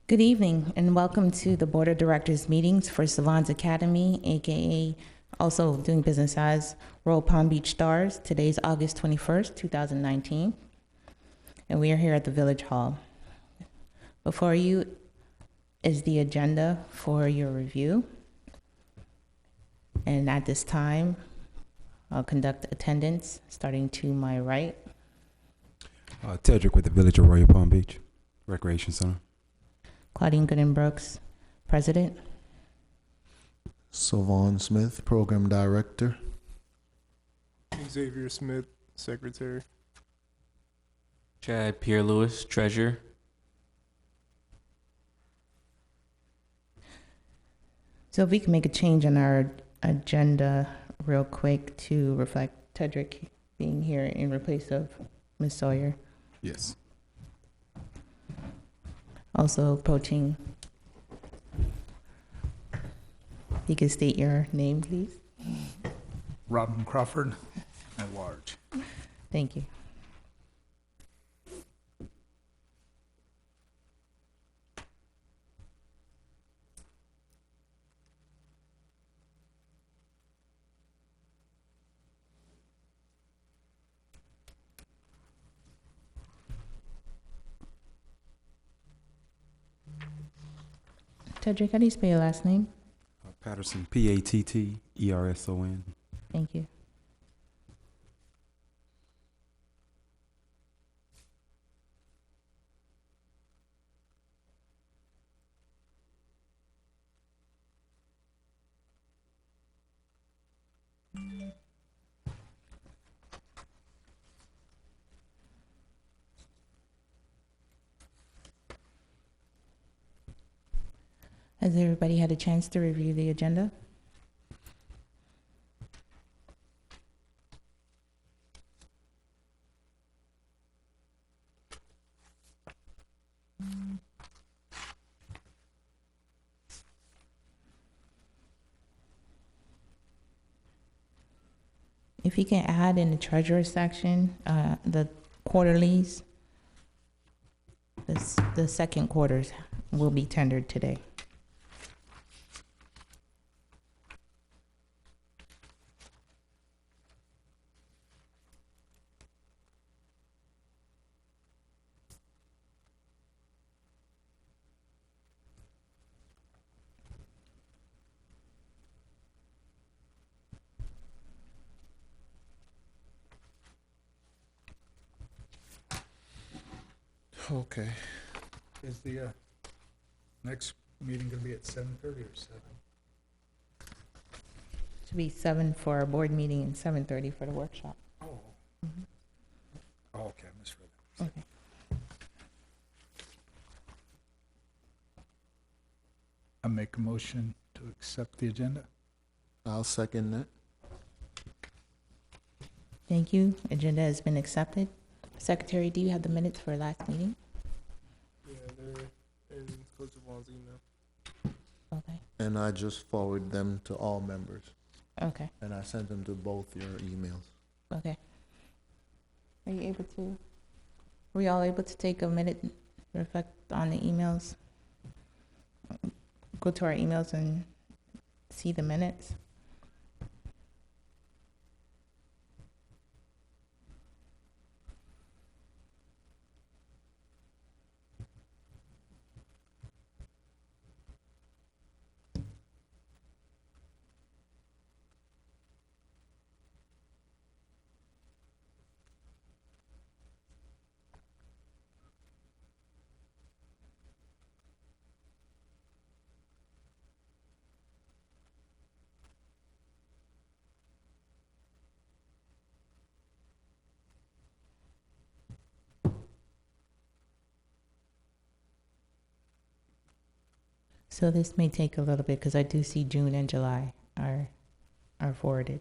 Good evening and welcome to the Board of Directors meetings for Savant's Academy, aka also doing business as Royal Palm Beach Stars. Today's August 21st, 2019, and we are here at the Village Hall. Before you is the agenda for your review. And at this time, I'll conduct attendance starting to my right. Tedrick with the Village of Royal Palm Beach Recreation Center. Claudine Gooden-Brooks, President. Savon Smith, Program Director. Xavier Smith, Secretary. Chad Pierre-Louis, Treasurer. So if we can make a change on our agenda real quick to reflect Tedrick being here in place of Ms. Sawyer. Yes. Also approaching, you can state your name, please. Robin Crawford, at large. Thank you. Tedrick, how do you spell your last name? Patterson, Patterson. Thank you. Has everybody had a chance to review the agenda? If you can add in the treasurer section, the quarterlies, the second quarters will be tendered today. Okay. Is the next meeting going to be at 7:30 or 7? To be 7 for our board meeting and 7:30 for the workshop. Oh. Mhm. Oh, okay, I misread that. Okay. I make a motion to accept the agenda. I'll second that. Thank you. Agenda has been accepted. Secretary, do you have the minutes for last meeting? Yeah, they're in Coach Savant's email. Okay. And I just forward them to all members. Okay. And I sent them to both your emails. Okay. Are you able to, were you all able to take a minute, reflect on the emails? Go to our emails and see the minutes? So this may take a little bit because I do see June and July are forwarded.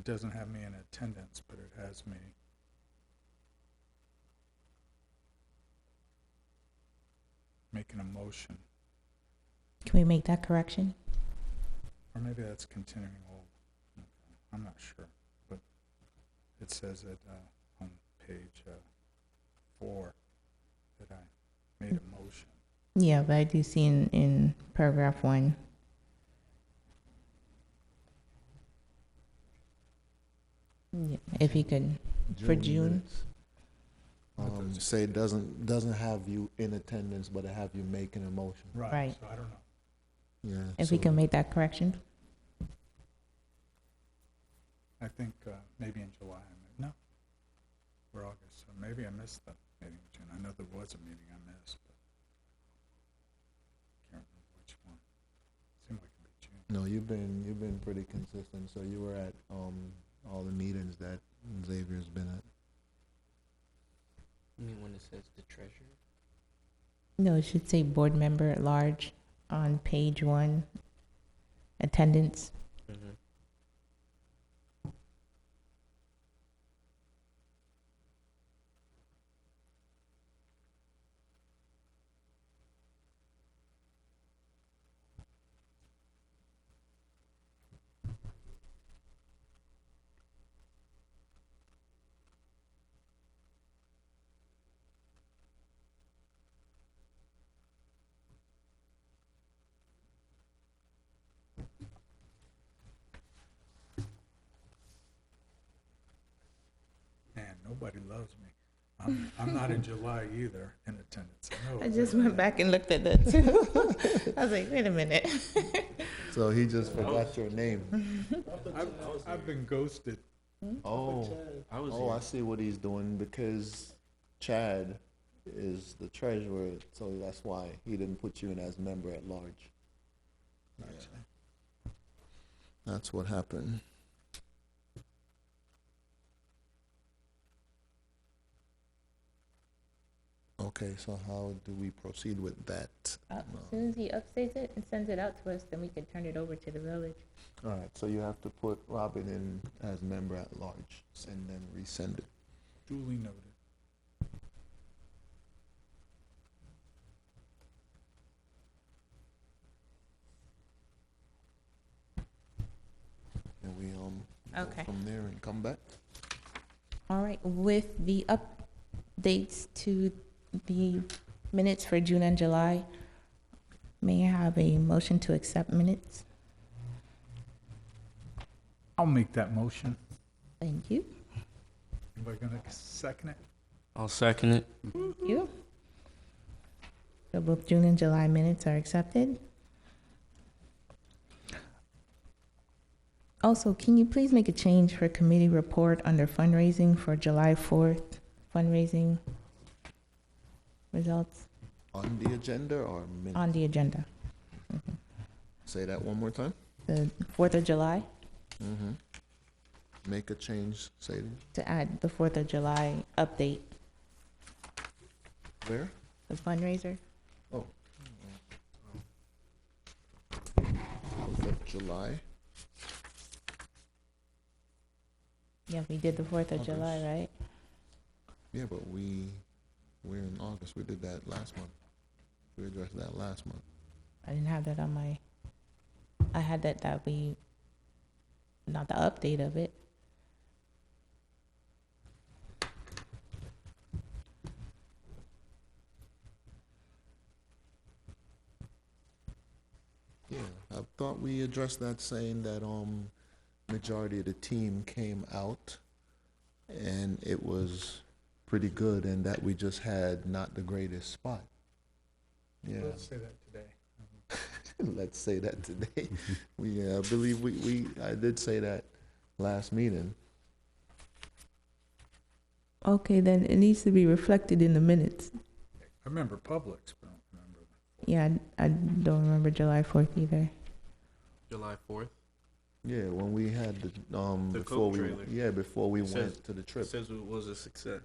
doesn't have me in attendance, but it has me. Making a motion, Can we make that correction? or maybe that's continuing old. Okay, I'm not sure, but it says that on page 4 that I made a motion. Yeah, but I do see in paragraph 1. Yeah, if you could, for June. minutes. Say it doesn't have you in attendance, but it have you making a motion. Right. So I don't know. Yeah. If we can make that correction. I think maybe in July. No, we're August, so maybe I missed the meeting in June. I know there was a meeting I missed, but can't remember which one. Seemed like it'd be June. No, you've been pretty consistent. So you were at all the meetings that Xavier's been at. You mean when it says the treasurer? No, it should say board member at large on page 1, attendance. Mm-hmm. Man, nobody loves me. I'm not in July either in attendance. No, I just went back and looked at that too. I was like, wait a minute. So he just forgot your name. I've been ghosted. Oh, I was I see what he's doing because Chad is the treasurer, so that's why he didn't put you in as member at large. Yeah. That's what happened. Okay, so how do we proceed with that? As soon as he updates it and sends it out to us, then we can turn it over to the village. All right, so you have to put Robin in as member at large and then resend it. Duly noted. And we go Okay. from there and come back. All right, with the updates to the minutes for June and July, may I have a motion to accept minutes? I'll make that motion. Thank you. Anybody gonna second it? I'll second it. Thank you. So both June and July minutes are accepted. Also, can you please make a change for committee report under fundraising for July 4th, fundraising results On the agenda or minutes? on the agenda? Say that one more time. The 4th of July, Mm-hmm. Make a change, Sadie. to add the 4th of July update, Where? the fundraiser. 4th of July. Yeah, we did the 4th of August. July, right? Yeah, but we're in August. We did that last month. We addressed that last month. I didn't have that on my, I had that we, not the update of it. Yeah, I thought we addressed that saying that majority of the team came out and it was pretty good and that we just had not the greatest spot. Yeah. Let's say that today. Let's say that today. I believe I did say that last meeting. Okay, then it needs to be reflected in the minutes. I remember Publix, but I don't remember. Yeah, I don't remember July 4th either. July 4th. Yeah, when we had the The before Coke we trailer. before we It says- went to the It trip. says it was a success.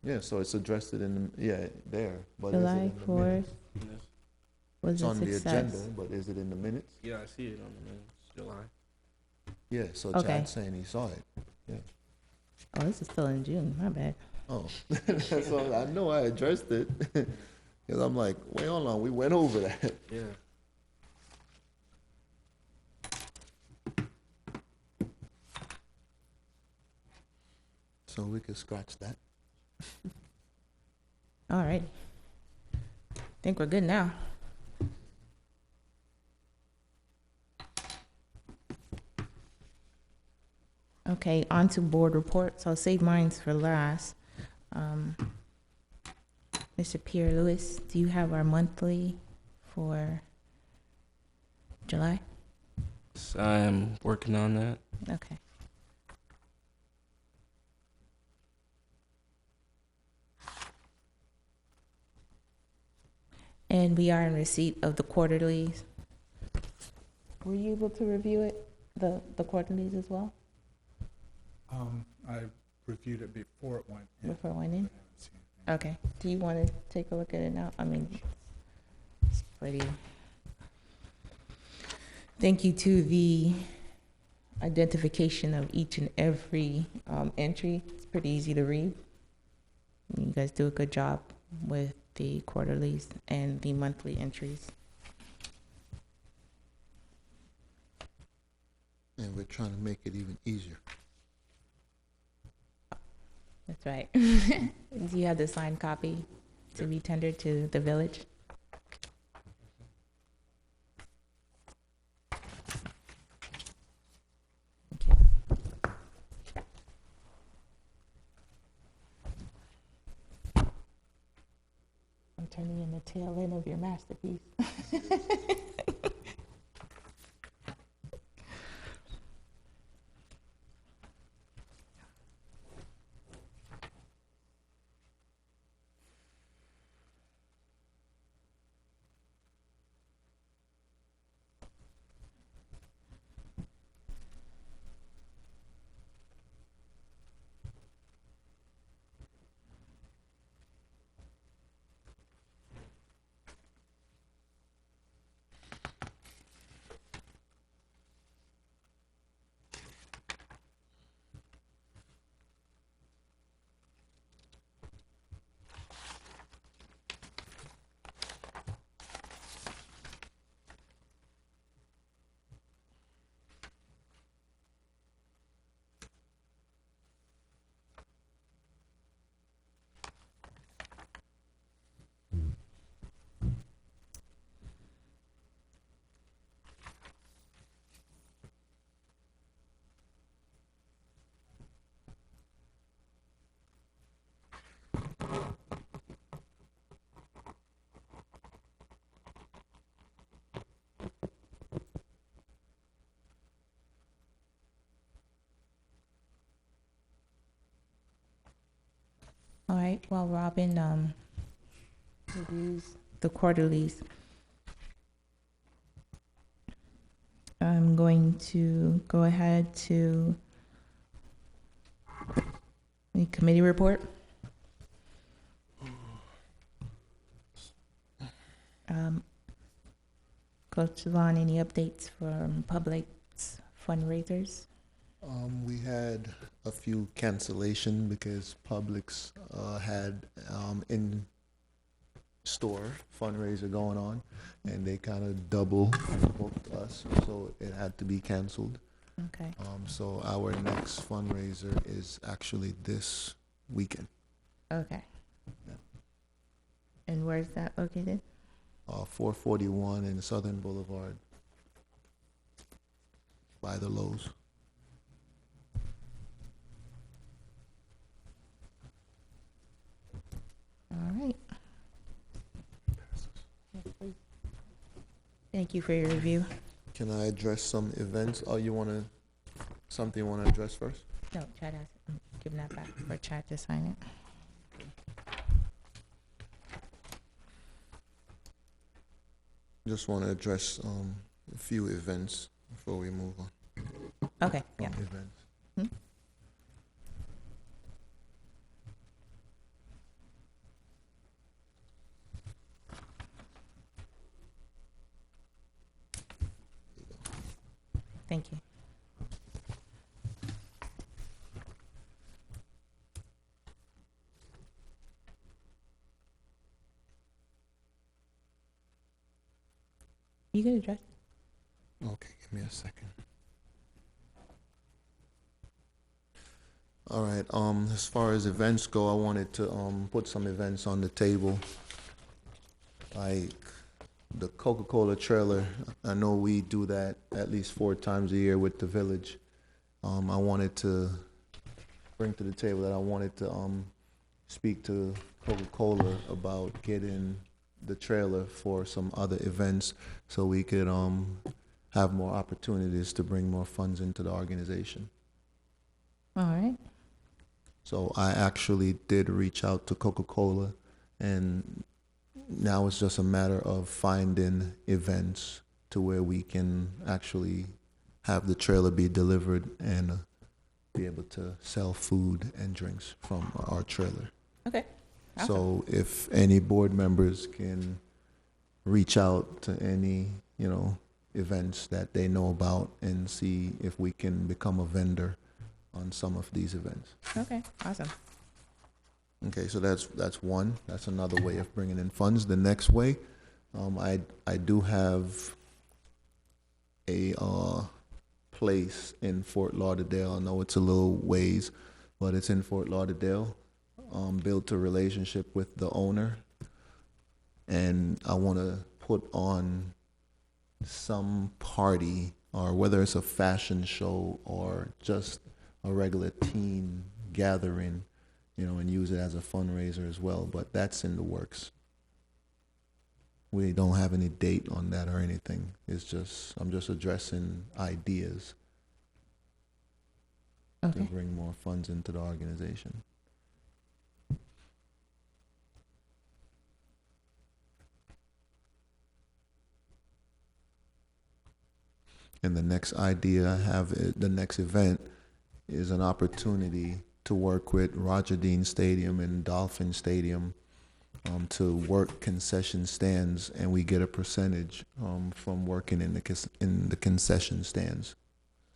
Yeah, so it's addressed it in there, but July is it in the 4th minutes? Yes. was It's a on the success. agenda, but is it in the minutes? Yeah, I see it on the minutes. July. Yeah, so Okay. Chad's saying he saw it. Oh, this is still in June. My bad. Oh, that's all, I know I addressed it. Because I'm like, wait, hold on, we went over that. Yeah. So we could scratch that. All right. Think we're good now. Okay, on to board reports. I'll save mine for last. Mr. Pierre Lewis, do you have our monthly for July? So I'm working on that. Okay. And we are in receipt of the quarterlies. Were you able to review it, the quarterlies as well, I reviewed it before it went in. before it went but I in? haven't seen anything. Okay. Do you want to take a look at it now? I mean, it's pretty. Thank you to the identification of each and every entry. It's pretty easy to read. You guys do a good job with the quarterlies and the monthly entries. And we're trying to make it even easier. That's right. Do you have the signed copy to be tendered to the village? Okay. I'm turning in the tail end of your masterpiece. All right, while Robin reviews the quarterlies, I'm going to go ahead to the committee report. Coach Savon, any updates from Public's fundraisers? We had a few cancellation because Publix had in-store fundraiser going on, and they kind of double booked us, so it had to be canceled. Okay, So our next fundraiser is actually this weekend, okay. Yeah. And where's that located? 441 in Southern Boulevard by the Lowe's. All right. Yes, please. Thank you for your review. Can I address some events? Oh, something you want to address first? No, Chad has, I'm giving that back for Chad to sign it. Just want to address a few events before we move on. Okay, yeah. Events. Thank you. You can address. Okay, give me a second. All right, as far as events go, I wanted to, put some events on the table. Like the Coca-Cola trailer, I know we do that at least 4 times a year with the village. I wanted to bring to the table that I wanted to, speak to Coca-Cola about getting the trailer for some other events so we could, have more opportunities to bring more funds into the organization. All right. So I actually did reach out to Coca-Cola, and now it's just a matter of finding events to where we can actually have the trailer be delivered and be able to sell food and drinks from our trailer. Okay. Awesome. So if any board members can reach out to any, events that they know about and see if we can become a vendor on some of these events. Okay. Awesome. Okay, so that's one. That's another way of bringing in funds. The next way, I do have a place in Fort Lauderdale. I know it's a little ways, but it's in Fort Lauderdale. Built a relationship with the owner, and I want to put on some party, or whether it's a fashion show or just a regular teen gathering, and use it as a fundraiser as well. But that's in the works. We don't have any date on that or anything. I'm just addressing ideas to Okay. bring more funds into the organization. And the next idea I have, the next event, is an opportunity to work with Roger Dean Stadium and Dolphin Stadium to work concession stands, and we get a percentage from working in the concession stands.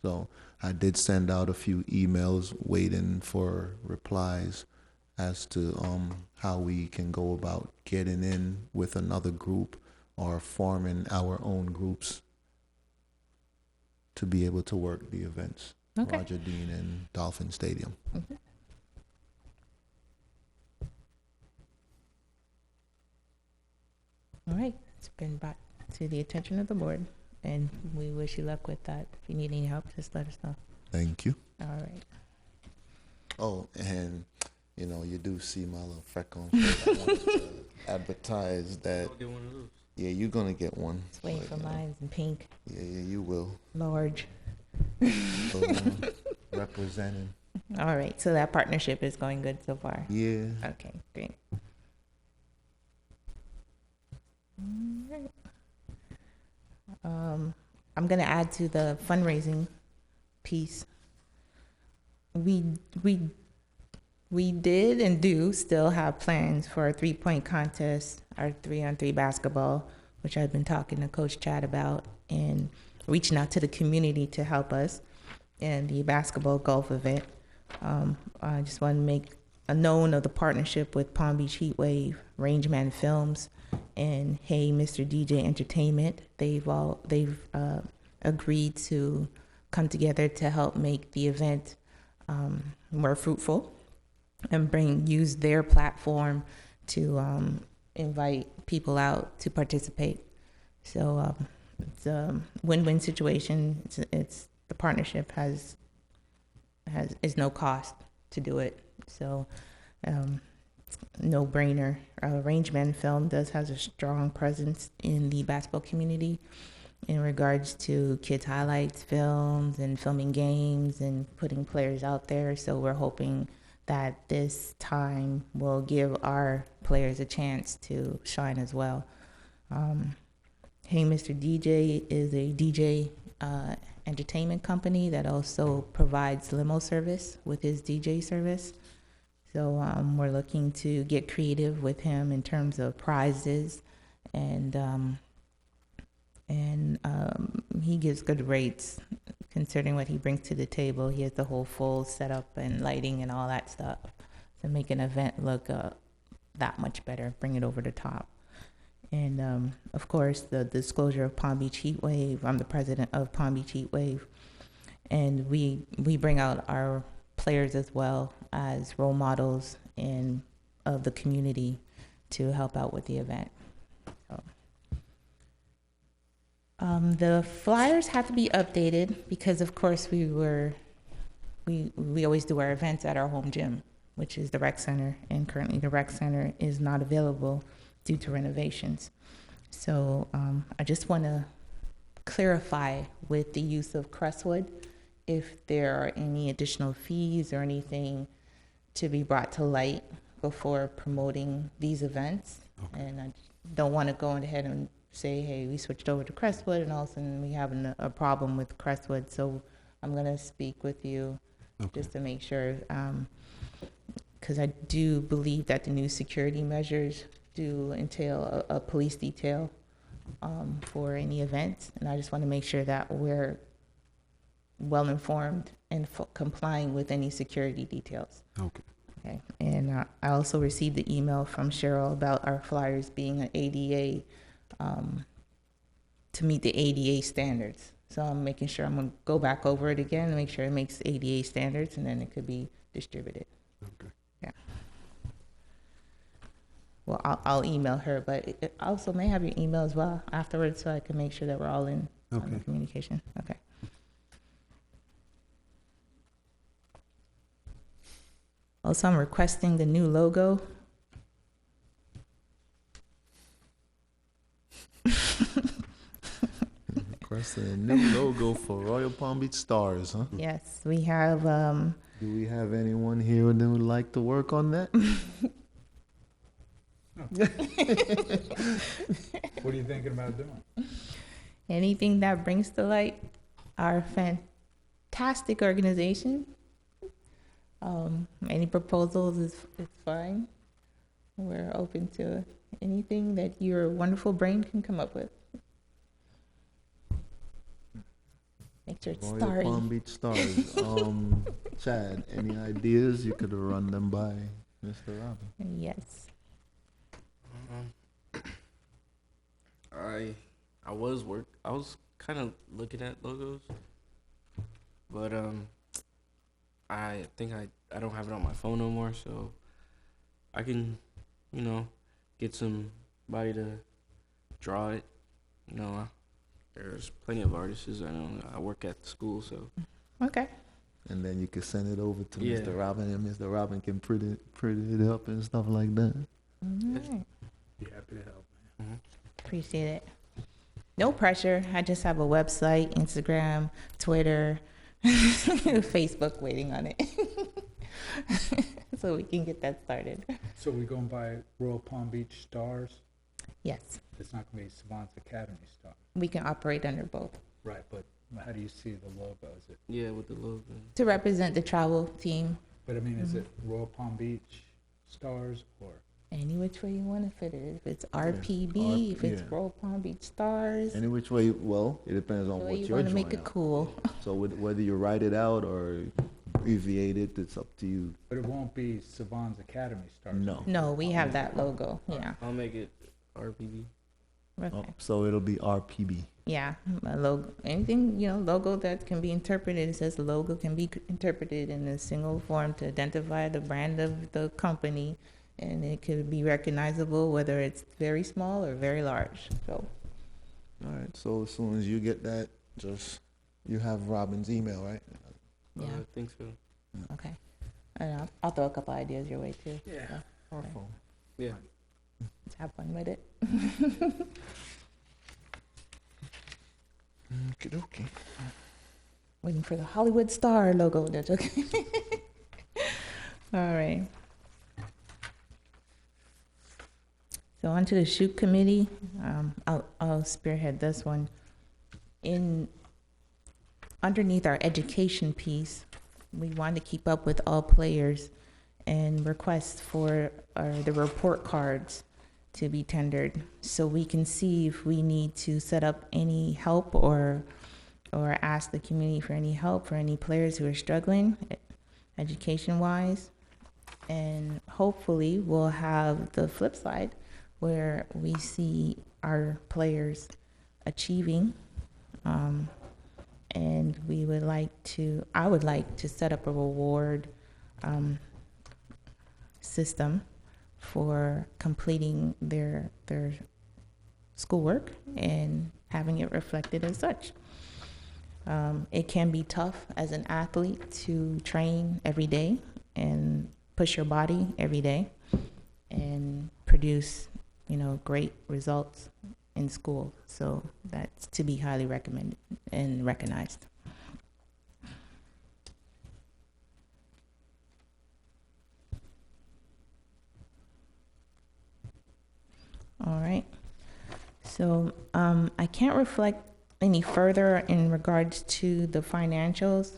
So I did send out a few emails waiting for replies as to how we can go about getting in with another group or forming our own groups to be able to work the events. Okay. Roger Dean and Dolphin Stadium. Mhm. All right. It's been brought to the attention of the board, and we wish you luck with that. If you need any help, just let us know. Thank you. All right. Oh, and you do see my little freckle. I want to advertise that. I'll get one of those. Yeah, you're gonna get one. Just waiting for mine in pink, Yeah, you will. large. So, representing. All right. So that partnership is going good so far. Yeah. Okay. Great. I'm going to add to the fundraising piece. We did and do still have plans for a 3-point contest, our 3-on-3 basketball, which I've been talking to Coach Chad about, and reaching out to the community to help us in the basketball golf event. I just want to make a known of the partnership with Palm Beach Heatwave, Rangeman Films, and Hey Mr. DJ Entertainment. They've agreed to come together to help make the event more fruitful and use their platform to invite people out to participate. So it's a win-win situation. It's the partnership is no cost to do it. So no brainer. Rangeman Film has a strong presence in the basketball community in regards to kids highlights films and filming games and putting players out there. So we're hoping that this time will give our players a chance to shine as well. Hey Mr. DJ is a DJ entertainment company that also provides limo service with his DJ service. So we're looking to get creative with him in terms of prizes, and he gives good rates considering what he brings to the table. He has the whole full setup and lighting and all that stuff to make an event look that much better, bring it over the top. And of course, the disclosure of Palm Beach Heat Wave. I'm the president of Palm Beach Heat Wave, and we bring out our players as well as role models in of the community to help out with the event. So, the flyers have to be updated because, of course, we always do our events at our home gym, which is the rec center, and currently the rec center is not available due to renovations. So I just want to clarify with the use of Crestwood if there are any additional fees or anything to be brought to light before promoting these events. Okay. And I don't want to go ahead and say, hey, we switched over to Crestwood and all of a sudden we have a problem with Crestwood. So I'm going to speak with you just to make sure, because I do believe that the new security measures do entail a police detail for any events, and I just want to make sure that we're well informed and complying with any security details. Okay. Okay. And I also received the email from Cheryl about our flyers being an ADA to meet the ADA standards. So I'm making sure I'm going to go back over it again and make sure it makes ADA standards, and then it could be distributed. Okay. Yeah. Well, I'll email her, but I also may have your email as well afterwards so I can make sure that we're all in on the Okay. communication. Okay. Also, I'm requesting the new logo. Requesting a new logo for Royal Palm Beach Stars, huh? Yes, we have, Do we have anyone here that would like to work on that? What are you thinking about doing? anything that brings to light our fantastic organization. Any proposals is fine. We're open to anything that your wonderful brain can come up with. Make sure it's Royal starry. Palm Beach Stars. Chad, any ideas? You could run them by Mr. Robin. Yes. I was kind of looking at logos, but I think I don't have it on my phone no more, so I can, get somebody to draw it. There's plenty of artists. I work at the school, so. Okay. And then you could send it over to Yeah. Mr. Robin, and Mr. Robin can print it up and stuff like that. All right. Be happy to help. Mm-hmm. Appreciate it. No pressure. I just have a website, Instagram, Twitter, Facebook waiting on it. So we can get that started. So we going by Royal Palm Beach Stars? Yes, It's not going to be Savant's Academy Stars. we can operate under both Right, but how do you see the logo? Is it? Yeah, with the logo. to represent the travel team But I mean, is it Royal Palm Beach Stars or? any which way you want to fit it. If it's RPB, if it's yeah. Royal Palm Beach Stars, Any which way, well, it depends the on way what you you're want to drawing make it out. cool. So whether you write it out or abbreviate it, it's up to you. But it won't be Savant's Academy Stars. No. No, we have that logo. Yeah. I'll make it RPB. Okay. Oh, so it'll be RPB. Yeah, a logo, anything, logo that can be interpreted, it says the logo can be interpreted in a single form to identify the brand of the company, and it could be recognizable whether it's very small or very large, so. All right. So as soon as you get that, you have Robin's email, right? Yeah, I think so. okay. And I'll throw a couple ideas your way too. Yeah. So, Our phone. Yeah. let's have fun with it. Okay. Waiting for the Hollywood Star logo. That's okay. All right. So on to the shoot committee. I'll spearhead this one. Underneath our education piece, we want to keep up with all players and request for the report cards to be tendered so we can see if we need to set up any help or ask the community for any help for any players who are struggling education-wise. And hopefully we'll have the flip side. where we see our players achieving. And I would like to set up a reward system for completing their schoolwork and having it reflected as such. It can be tough as an athlete to train every day and push your body every day and produce, great results in school. So that's to be highly recommended and recognized. All right. So I can't reflect any further in regards to the financials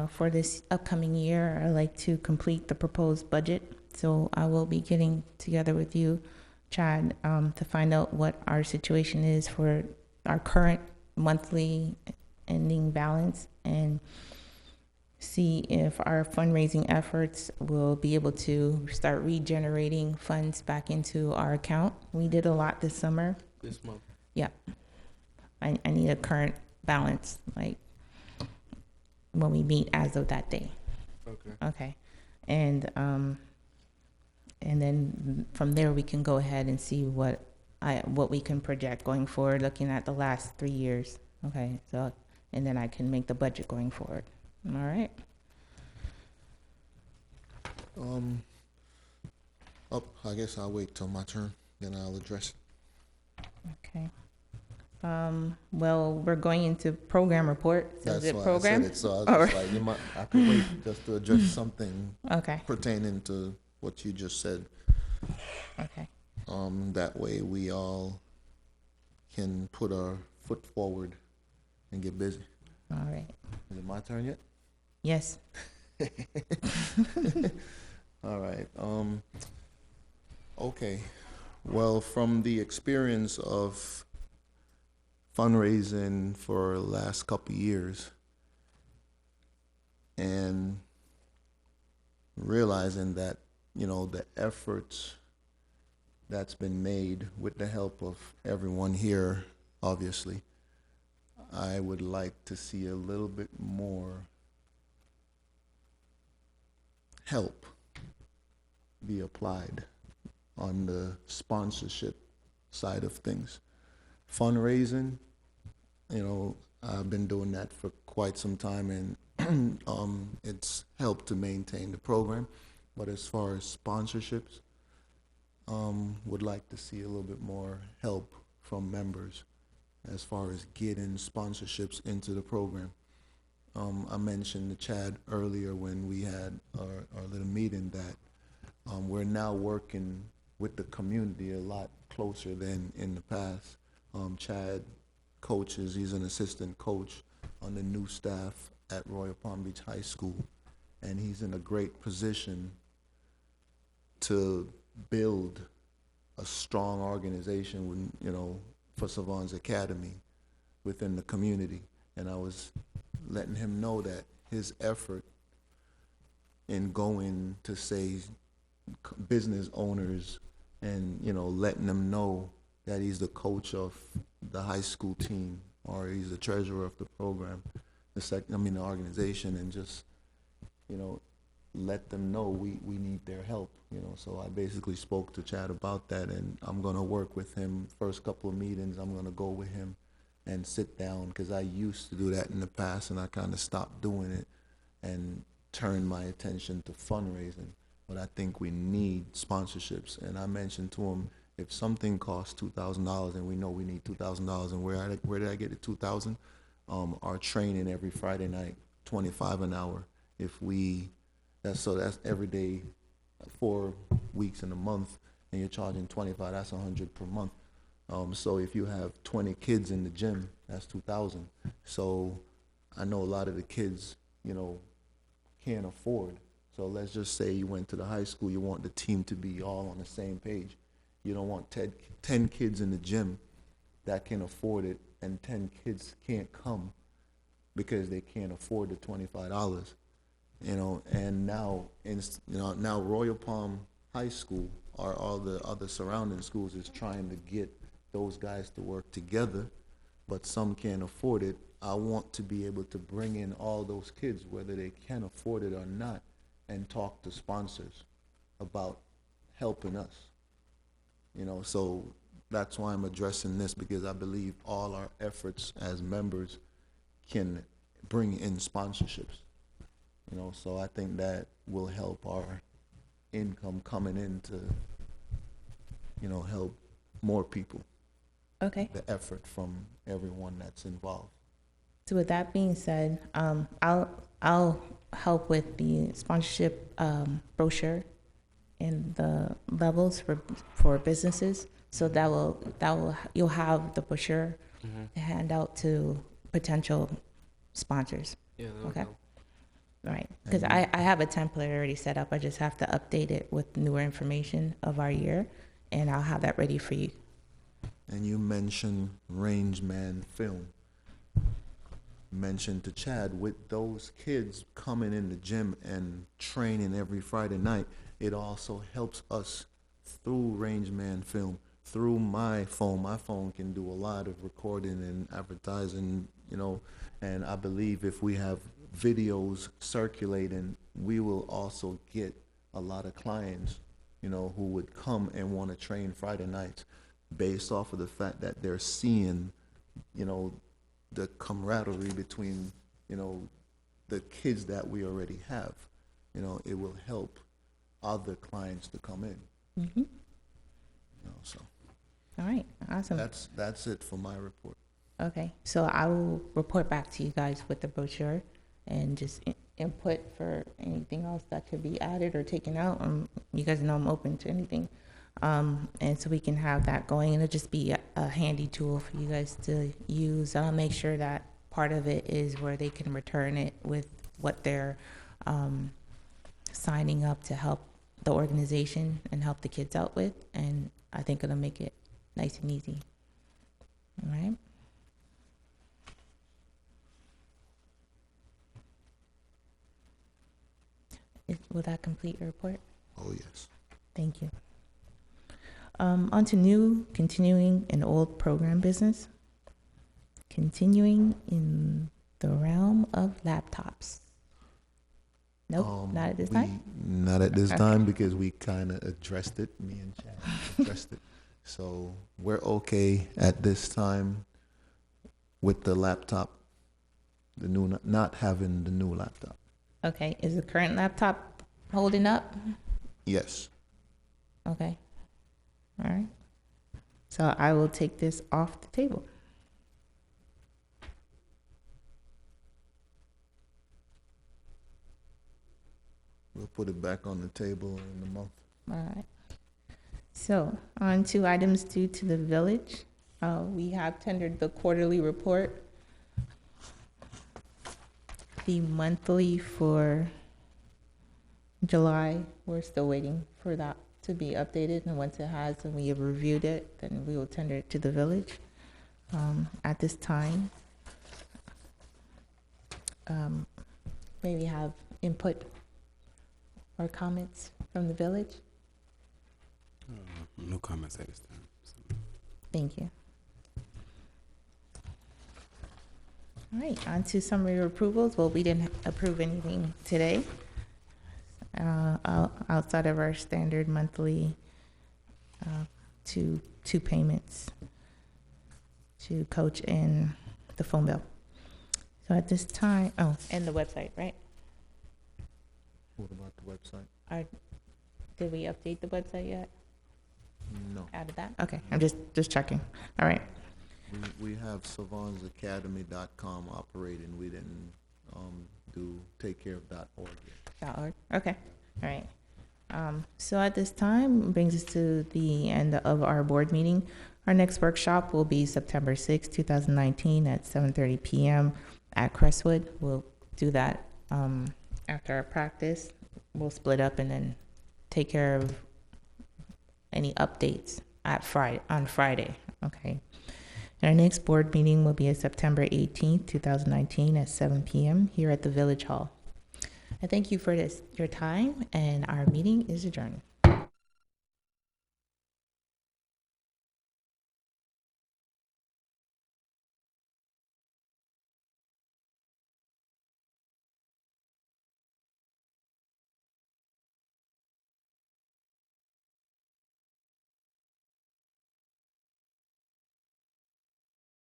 for this upcoming year. I'd like to complete the proposed budget. So I will be getting together with you, Chad, to find out what our situation is for our current monthly ending balance and see if our fundraising efforts will be able to start regenerating funds back into our account. We did a lot this summer. This month. Yeah. I need a current balance, like when we meet as of that day. Okay. Okay. And then from there we can go ahead and see what we can project going forward, looking at the last 3 years. Okay. So, and then I can make the budget going forward. All right. I guess I'll wait till my turn, then I'll address it. Okay. Well, we're going into program report. So That's is it why program? I said it, so I was Or- just like, I could wait just to address something Okay. pertaining to what you just said. Okay. That way we all can put our foot forward and get busy. All right. Is it my turn yet? Yes. All right. Okay. Well, from the experience of fundraising for the last couple of years and realizing that, the efforts that's been made with the help of everyone here, obviously, I would like to see a little bit more help be applied on the sponsorship side of things. Fundraising, I've been doing that for quite some time, and it's helped to maintain the program. But as far as sponsorships, would like to see a little bit more help from members as far as getting sponsorships into the program. I mentioned to Chad earlier when we had our little meeting that we're now working with the community a lot closer than in the past. Chad coaches, he's an assistant coach on the new staff at Royal Palm Beach High School, and he's in a great position to build a strong organization with, for Savant's Academy within the community. And I was letting him know that his effort in going to say business owners and letting them know that he's the coach of the high school team or he's the treasurer of the program, the organization, and just let them know we need their help. So I basically spoke to Chad about that, and I'm going to work with him. First couple of meetings, I'm going to go with him and sit down, because I used to do that in the past, and I kind of stopped doing it and turned my attention to fundraising. But I think we need sponsorships, and I mentioned to him, if something costs $2,000, and we know we need $2,000, and where did I get the $2,000? Our training every Friday night, $25 an hour. That's every day, 4 weeks in a month, and you're charging $25. That's $100 per month. So if you have 20 kids in the gym, that's $2,000. So I know a lot of the kids, can't afford. So let's just say you went to the high school, you want the team to be all on the same page. You don't want 10 kids in the gym that can afford it, and 10 kids can't come because they can't afford the $25. And now Royal Palm High School all the other surrounding schools is trying to get those guys to work together, but some can't afford it. I want to be able to bring in all those kids, whether they can afford it or not, and talk to sponsors about helping us. You know, so that's why I'm addressing this, because I believe all our efforts as members can bring in sponsorships. You know, so I think that will help our income coming in to, you know, help more people, Okay. the effort from everyone that's involved. So with that being said, I'll help with the sponsorship brochure and the levels for businesses. So that will you'll have the brochure to hand out to potential sponsors. Yeah, that would Okay. help. Right, because I have a template already set up. I just have to update it with newer information of our year, and I'll have that ready for you. And you mentioned Range Man Film. Mentioned to Chad, with those kids coming in the gym and training every Friday night, it also helps us through Range Man Film, through my phone. My phone can do a lot of recording and advertising, you know, and I believe if we have videos circulating, we will also get a lot of clients, you know, who would come and want to train Friday nights based off of the fact that they're seeing, you know, the camaraderie between, you know, the kids that we already have. You know, it will help other clients to come in. Mm-hmm. You know, so All right, awesome. that's it for my report. Okay, so I will report back to you guys with the brochure and just input for anything else that could be added or taken out. You guys know I'm open to anything. And so we can have that going, and it'll just be a handy tool for you guys to use. I'll make sure that part of it is where they can return it with what they're signing up to help the organization and help the kids out with, and I think it'll make it nice and easy. All right. Will that complete your report? Oh, yes. Thank you. On to new, continuing, and old program business. Continuing in the realm of laptops. Nope, not at this time? Not at this Okay. time, because we kind of addressed it, me and Chad addressed it. So we're okay at this time with the laptop, the new, not having the new laptop. Okay, is the current laptop holding up? Yes. Okay. All right. So I will take this off the table. We'll put it back on the table in a month. All right. So on to items due to the village. We have tendered the quarterly report. The monthly for July, we're still waiting for that to be updated, and once it has and we have reviewed it, then we will tender it to the village. At this time, maybe have input or comments from the village. No comments at this time. So. Thank you. All right, on to summary approvals. Well, we didn't approve anything today outside of our standard monthly two payments to Coach and the phone bill. So at this time, oh, and the website, right? What about the website? Did we update the website yet? No. Added that? Okay, I'm just checking. All right. We have SavannsAcademy.com operating. We didn't do takecareof.org yet. .org. Okay. All right. So at this time brings us to the end of our board meeting. Our next workshop will be September 6, 2019 at 7:30 p.m. at Crestwood. We'll do that after our practice. We'll split up and then take care of any updates on Friday. Okay. And our next board meeting will be on September 18th, 2019 at 7 p.m. here at the Village Hall. I thank you for your time, and our meeting is adjourned.